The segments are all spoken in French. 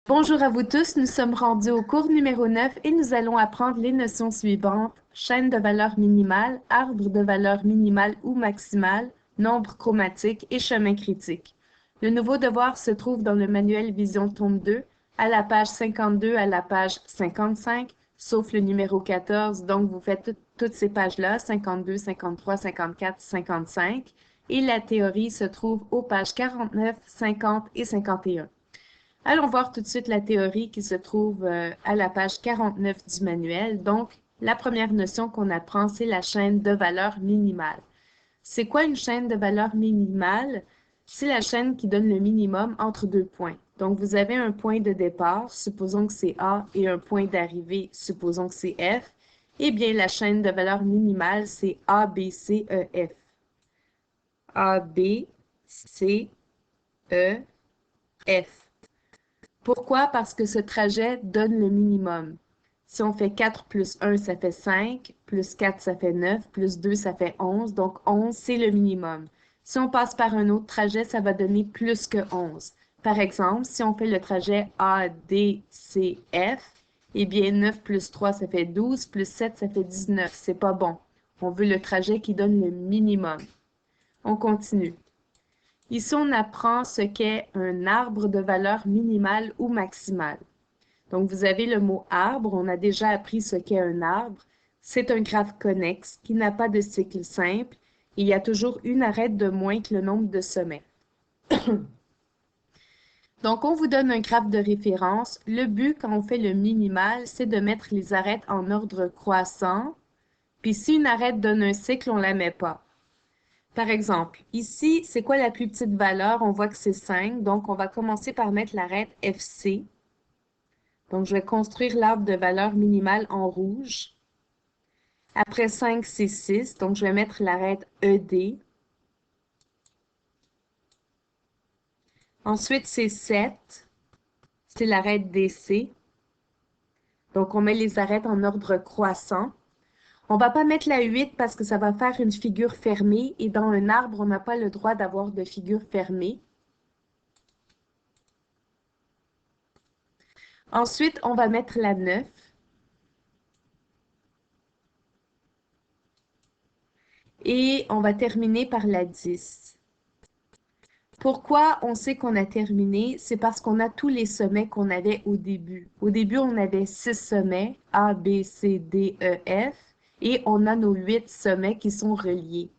Bonjour à vous tous, nous sommes rendus au cours numéro 9 et nous allons apprendre les notions suivantes: chaîne de valeur minimale, arbre de valeur minimale ou maximale, nombre chromatique et chemin critique. Le nouveau devoir se trouve dans le manuel Vision tome 2, à la page 52 à la page 55, sauf le numéro 14, donc vous faites toutes ces pages-là, 52, 53, 54, 55, et la théorie se trouve aux pages 49, 50 et 51. Allons voir tout de suite la théorie qui se trouve à la page 49 du manuel. Donc, la première notion qu'on apprend, c'est la chaîne de valeur minimale. C'est quoi une chaîne de valeur minimale? C'est la chaîne qui donne le minimum entre deux points. Donc, vous avez un point de départ, supposons que c'est A, et un point d'arrivée, supposons que c'est F. Eh bien, la chaîne de valeur minimale, c'est A, B, C, E, F. A, B, C, E, F. Pourquoi? Parce que ce trajet donne le minimum. Si on fait 4 plus 1, ça fait 5, plus 4, ça fait 9, plus 2, ça fait 11. Donc, 11, c'est le minimum. Si on passe par un autre trajet, ça va donner plus que 11. Par exemple, si on fait le trajet A, D, C, F, eh bien, 9 plus 3, ça fait 12, plus 7, ça fait 19. C'est pas bon. On veut le trajet qui donne le minimum. On continue. Ici, on apprend ce qu'est un arbre de valeur minimale ou maximale. Donc, vous avez le mot arbre. On a déjà appris ce qu'est un arbre. C'est un graphe connexe qui n'a pas de cycle simple. Et il y a toujours une arête de moins que le nombre de sommets. Donc, on vous donne un graphe de référence. Le but, quand on fait le minimal, c'est de mettre les arêtes en ordre croissant. Puis, si une arête donne un cycle, on ne la met pas. Par exemple, ici, c'est quoi la plus petite valeur? On voit que c'est 5. Donc, on va commencer par mettre l'arête FC. Donc, je vais construire l'arbre de valeur minimale en rouge. Après 5, c'est 6. Donc, je vais mettre l'arête ED. Ensuite, c'est 7. C'est l'arête DC. Donc, on met les arêtes en ordre croissant. On ne va pas mettre la 8 parce que ça va faire une figure fermée. Et dans un arbre, on n'a pas le droit d'avoir de figure fermée. Ensuite, on va mettre la 9. Et on va terminer par la 10. Pourquoi on sait qu'on a terminé? C'est parce qu'on a tous les sommets qu'on avait au début. Au début, on avait 6 sommets, A, B, C, D, E, F, et on a nos 8 sommets qui sont reliés.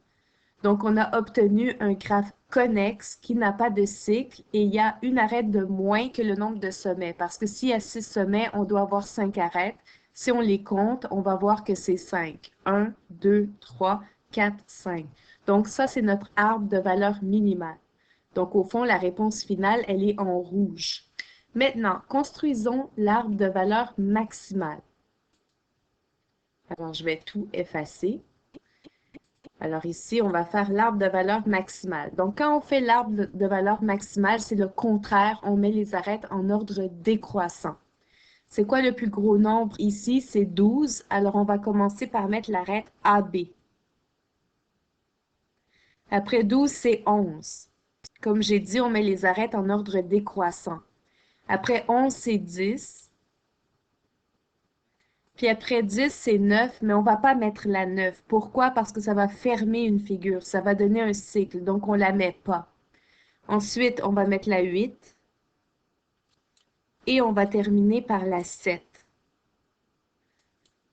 Donc, on a obtenu un graphe connexe qui n'a pas de cycle et il y a une arête de moins que le nombre de sommets. Parce que s'il y a 6 sommets, on doit avoir 5 arêtes. Si on les compte, on va voir que c'est 5. 1, 2, 3, 4, 5. Donc, ça, c'est notre arbre de valeur minimale. Donc, au fond, la réponse finale, elle est en rouge. Maintenant, construisons l'arbre de valeur maximale. Alors, je vais tout effacer. Alors ici, on va faire l'arbre de valeur maximale. Donc, quand on fait l'arbre de valeur maximale, c'est le contraire. On met les arêtes en ordre décroissant. C'est quoi le plus gros nombre ici? C'est 12. Alors, on va commencer par mettre l'arête AB. Après 12, c'est 11. Comme j'ai dit, on met les arêtes en ordre décroissant. Après 11, c'est 10. Puis après 10, c'est 9, mais on ne va pas mettre la 9. Pourquoi? Parce que ça va fermer une figure, ça va donner un cycle, donc on ne la met pas. Ensuite, on va mettre la 8 et on va terminer par la 7.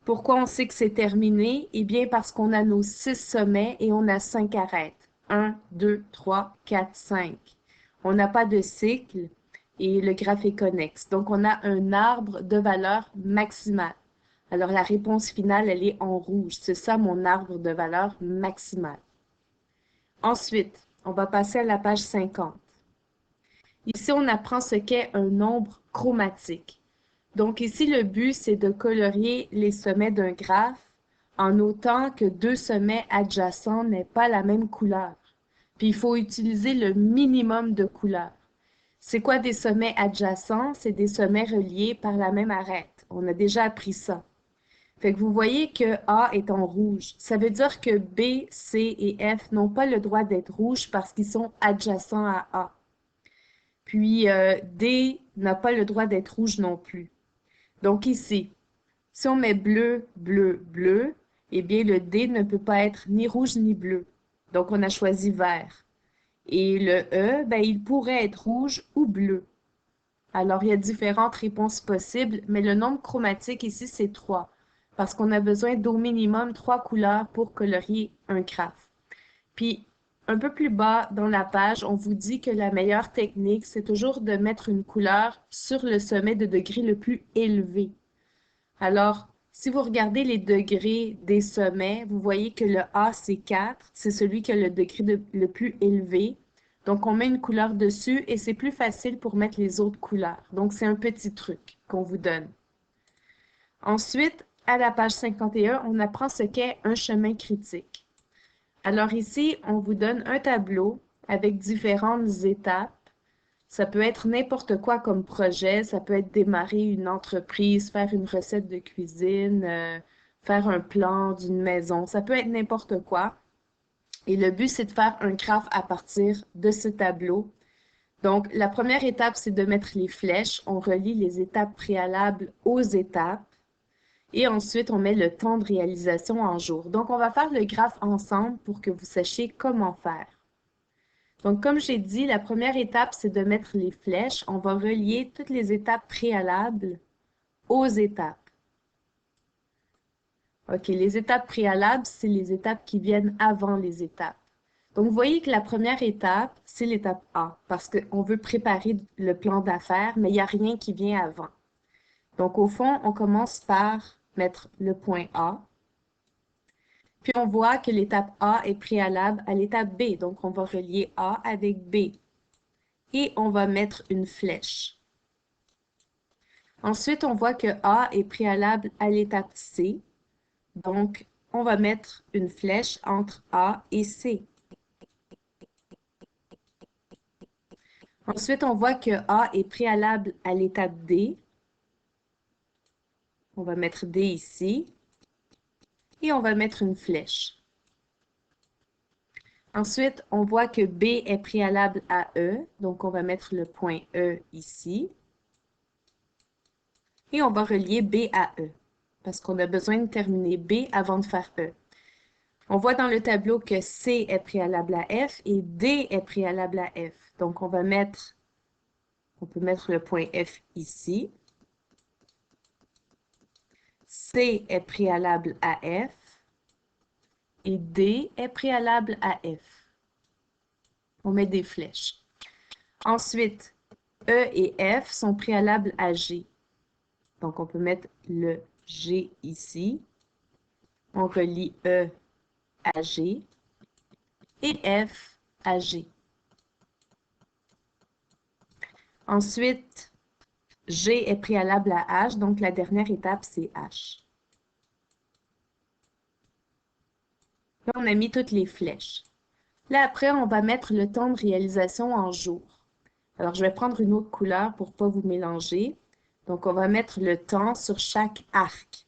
Pourquoi on sait que c'est terminé? Eh bien, parce qu'on a nos 6 sommets et on a 5 arêtes. 1, 2, 3, 4, 5. On n'a pas de cycle et le graphe est connexe. Donc, on a un arbre de valeur maximale. Alors, la réponse finale, elle est en rouge. C'est ça mon arbre de valeur maximale. Ensuite, on va passer à la page 50. Ici, on apprend ce qu'est un nombre chromatique. Donc ici, le but, c'est de colorier les sommets d'un graphe en notant que deux sommets adjacents n'aient pas la même couleur. Puis il faut utiliser le minimum de couleurs. C'est quoi des sommets adjacents? C'est des sommets reliés par la même arête. On a déjà appris ça. Fait que vous voyez que A est en rouge. Ça veut dire que B, C et F n'ont pas le droit d'être rouges parce qu'ils sont adjacents à A. Puis D n'a pas le droit d'être rouge non plus. Donc ici, si on met bleu, bleu, bleu, eh bien le D ne peut pas être ni rouge ni bleu. Donc on a choisi vert. Et le E, ben, il pourrait être rouge ou bleu. Alors il y a différentes réponses possibles, mais le nombre chromatique ici, c'est 3, parce qu'on a besoin d'au minimum 3 couleurs pour colorier un graphe. Puis, un peu plus bas dans la page, on vous dit que la meilleure technique, c'est toujours de mettre une couleur sur le sommet de degré le plus élevé. Alors, si vous regardez les degrés des sommets, vous voyez que le A, c'est 4, c'est celui qui a le degré le plus élevé. Donc, on met une couleur dessus et c'est plus facile pour mettre les autres couleurs. Donc, c'est un petit truc qu'on vous donne. Ensuite, à la page 51, on apprend ce qu'est un chemin critique. Alors ici, on vous donne un tableau avec différentes étapes. Ça peut être n'importe quoi comme projet, ça peut être démarrer une entreprise, faire une recette de cuisine, faire un plan d'une maison, ça peut être n'importe quoi. Et le but, c'est de faire un graphe à partir de ce tableau. Donc, la première étape, c'est de mettre les flèches. On relie les étapes préalables aux étapes. Et ensuite, on met le temps de réalisation en jours. Donc, on va faire le graphe ensemble pour que vous sachiez comment faire. Donc, comme j'ai dit, la première étape, c'est de mettre les flèches. On va relier toutes les étapes préalables aux étapes. OK, les étapes préalables, c'est les étapes qui viennent avant les étapes. Donc, vous voyez que la première étape, c'est l'étape A, parce qu'on veut préparer le plan d'affaires, mais il n'y a rien qui vient avant. Donc, au fond, on commence par mettre le point A. Puis, on voit que l'étape A est préalable à l'étape B. Donc, on va relier A avec B. Et on va mettre une flèche. Ensuite, on voit que A est préalable à l'étape C. Donc, on va mettre une flèche entre A et C. Ensuite, on voit que A est préalable à l'étape D. On va mettre D ici. Et on va mettre une flèche. Ensuite, on voit que B est préalable à E. Donc, on va mettre le point E ici. Et on va relier B à E, parce qu'on a besoin de terminer B avant de faire E. On voit dans le tableau que C est préalable à F et D est préalable à F. Donc, on peut mettre le point F ici. C est préalable à F et D est préalable à F. On met des flèches. Ensuite, E et F sont préalables à G. Donc, on peut mettre le G ici. On relie E à G et F à G. Ensuite, G est préalable à H, donc la dernière étape, c'est H. Là, on a mis toutes les flèches. Là, après, on va mettre le temps de réalisation en jours. Alors, je vais prendre une autre couleur pour ne pas vous mélanger. Donc, on va mettre le temps sur chaque arc.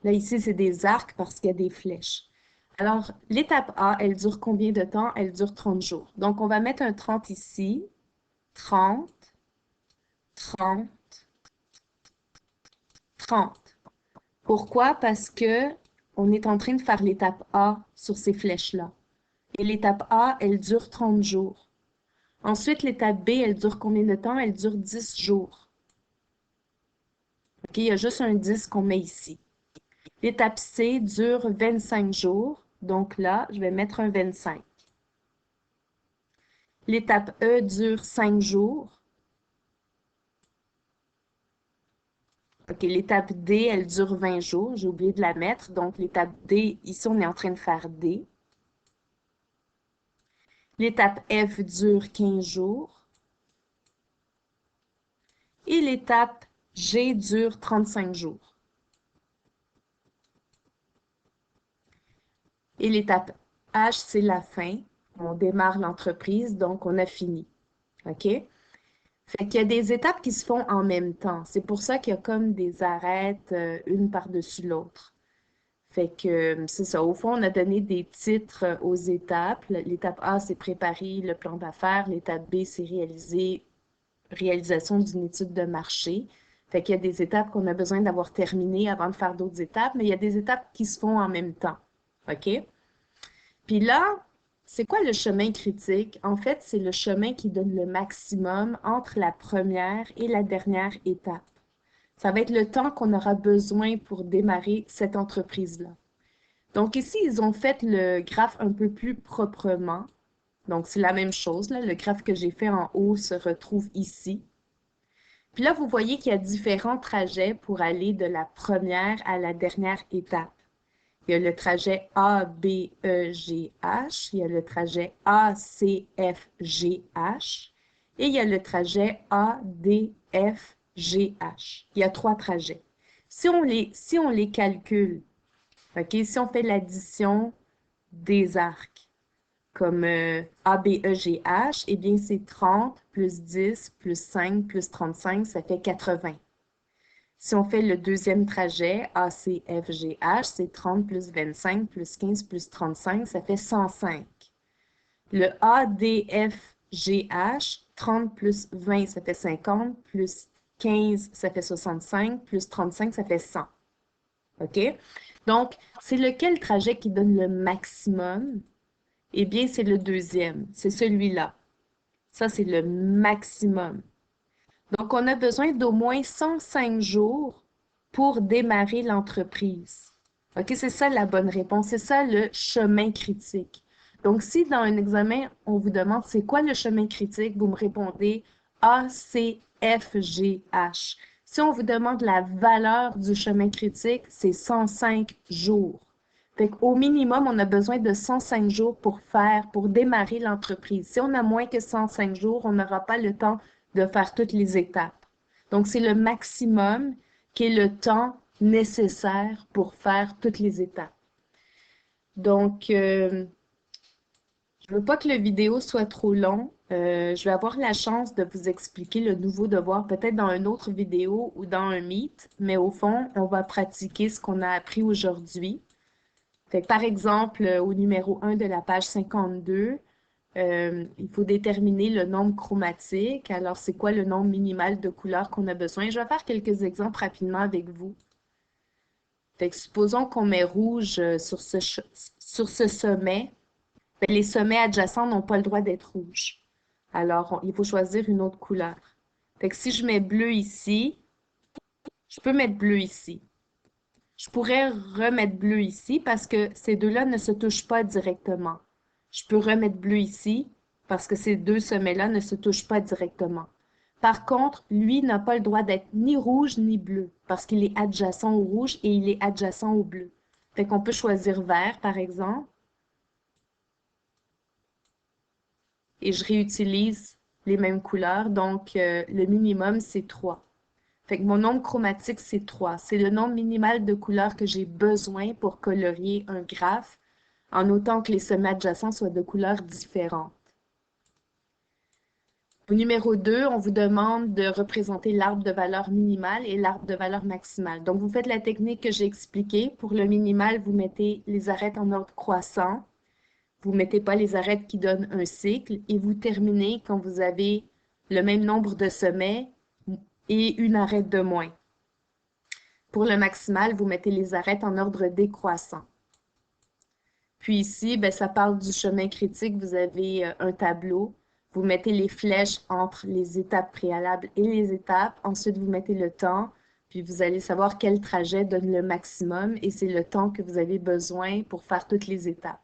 Là, ici, c'est des arcs parce qu'il y a des flèches. Alors, l'étape A, elle dure combien de temps? Elle dure 30 jours. Donc, on va mettre un 30 ici, 30, 30, 30. Pourquoi? Parce que on est en train de faire l'étape A sur ces flèches-là. Et l'étape A, elle dure 30 jours. Ensuite, l'étape B, elle dure combien de temps? Elle dure 10 jours. OK, il y a juste un 10 qu'on met ici. L'étape C dure 25 jours. Donc là, je vais mettre un 25. L'étape E dure 5 jours. OK, l'étape D, elle dure 20 jours. J'ai oublié de la mettre. Donc, l'étape D, ici, on est en train de faire D. L'étape F dure 15 jours. Et l'étape G dure 35 jours. Et l'étape H, c'est la fin. On démarre l'entreprise, donc on a fini. OK? Fait qu'il y a des étapes qui se font en même temps. C'est pour ça qu'il y a comme des arêtes, une par-dessus l'autre. Fait que c'est ça. Au fond, on a donné des titres aux étapes. L'étape A, c'est préparer le plan d'affaires. L'étape B, c'est réaliser réalisation d'une étude de marché. Fait qu'il y a des étapes qu'on a besoin d'avoir terminées avant de faire d'autres étapes, mais il y a des étapes qui se font en même temps. OK? Puis là, c'est quoi le chemin critique? En fait, c'est le chemin qui donne le maximum entre la première et la dernière étape. Ça va être le temps qu'on aura besoin pour démarrer cette entreprise-là. Donc ici, ils ont fait le graphe un peu plus proprement. Donc c'est la même chose, là. Le graphe que j'ai fait en haut se retrouve ici. Puis là, vous voyez qu'il y a différents trajets pour aller de la première à la dernière étape. Il y a le trajet A, B, E, G, H. Il y a le trajet A, C, F, G, H. Et il y a le trajet A, D, F, G, H. Il y a 3 trajets. Si on les calcule, OK, si on fait l'addition des arcs, comme A, B, E, G, H, eh bien, c'est 30 plus 10 plus 5 plus 35, ça fait 80. Si on fait le deuxième trajet, A, C, F, G, H, c'est 30 plus 25 plus 15 plus 35, ça fait 105. Le A, D, F, G, H, 30 plus 20, ça fait 50, plus 15, ça fait 65, plus 35, ça fait 100. OK? Donc, c'est lequel trajet qui donne le maximum? Eh bien, c'est le deuxième, c'est celui-là. Ça, c'est le maximum. Donc, on a besoin d'au moins 105 jours pour démarrer l'entreprise. OK, c'est ça la bonne réponse. C'est ça le chemin critique. Donc, si dans un examen, on vous demande c'est quoi le chemin critique, vous me répondez A, C, F, G, H. Si on vous demande la valeur du chemin critique, c'est 105 jours. Fait qu'au minimum, on a besoin de 105 jours pour démarrer l'entreprise. Si on a moins que 105 jours, on n'aura pas le temps de faire toutes les étapes. Donc, c'est le maximum qui est le temps nécessaire pour faire toutes les étapes. Donc, je ne veux pas que la vidéo soit trop long. Je vais avoir la chance de vous expliquer le nouveau devoir peut-être dans une autre vidéo ou dans un Meet, mais au fond, on va pratiquer ce qu'on a appris aujourd'hui. Fait que, par exemple, au numéro 1 de la page 52, il faut déterminer le nombre chromatique. Alors, c'est quoi le nombre minimal de couleurs qu'on a besoin? Je vais faire quelques exemples rapidement avec vous. Fait que supposons qu'on met rouge sur ce sommet. Ben, les sommets adjacents n'ont pas le droit d'être rouges. Alors, il faut choisir une autre couleur. Fait que si je mets bleu ici, je peux mettre bleu ici. Je pourrais remettre bleu ici parce que ces deux-là ne se touchent pas directement. Je peux remettre bleu ici parce que ces deux sommets-là ne se touchent pas directement. Par contre, lui n'a pas le droit d'être ni rouge ni bleu parce qu'il est adjacent au rouge et il est adjacent au bleu. Fait qu'on peut choisir vert, par exemple, et je réutilise les mêmes couleurs. Donc, le minimum, c'est 3. Fait que mon nombre chromatique, c'est 3. C'est le nombre minimal de couleurs que j'ai besoin pour colorier un graphe, en autant que les sommets adjacents soient de couleurs différentes. Au numéro 2, on vous demande de représenter l'arbre de valeur minimale et l'arbre de valeur maximale. Donc, vous faites la technique que j'ai expliquée. Pour le minimal, vous mettez les arêtes en ordre croissant. Vous ne mettez pas les arêtes qui donnent un cycle et vous terminez quand vous avez le même nombre de sommets et une arête de moins. Pour le maximal, vous mettez les arêtes en ordre décroissant. Puis ici, ben, ça parle du chemin critique. Vous avez un tableau. Vous mettez les flèches entre les étapes préalables et les étapes. Ensuite, vous mettez le temps. Puis vous allez savoir quel trajet donne le maximum et c'est le temps que vous avez besoin pour faire toutes les étapes.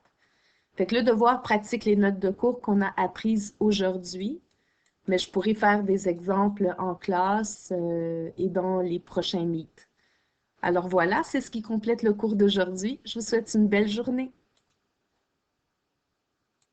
Fait que le devoir pratique les notes de cours qu'on a apprises aujourd'hui, mais je pourrais faire des exemples en classe et dans les prochains meets. Alors voilà, c'est ce qui complète le cours d'aujourd'hui. Je vous souhaite une belle journée.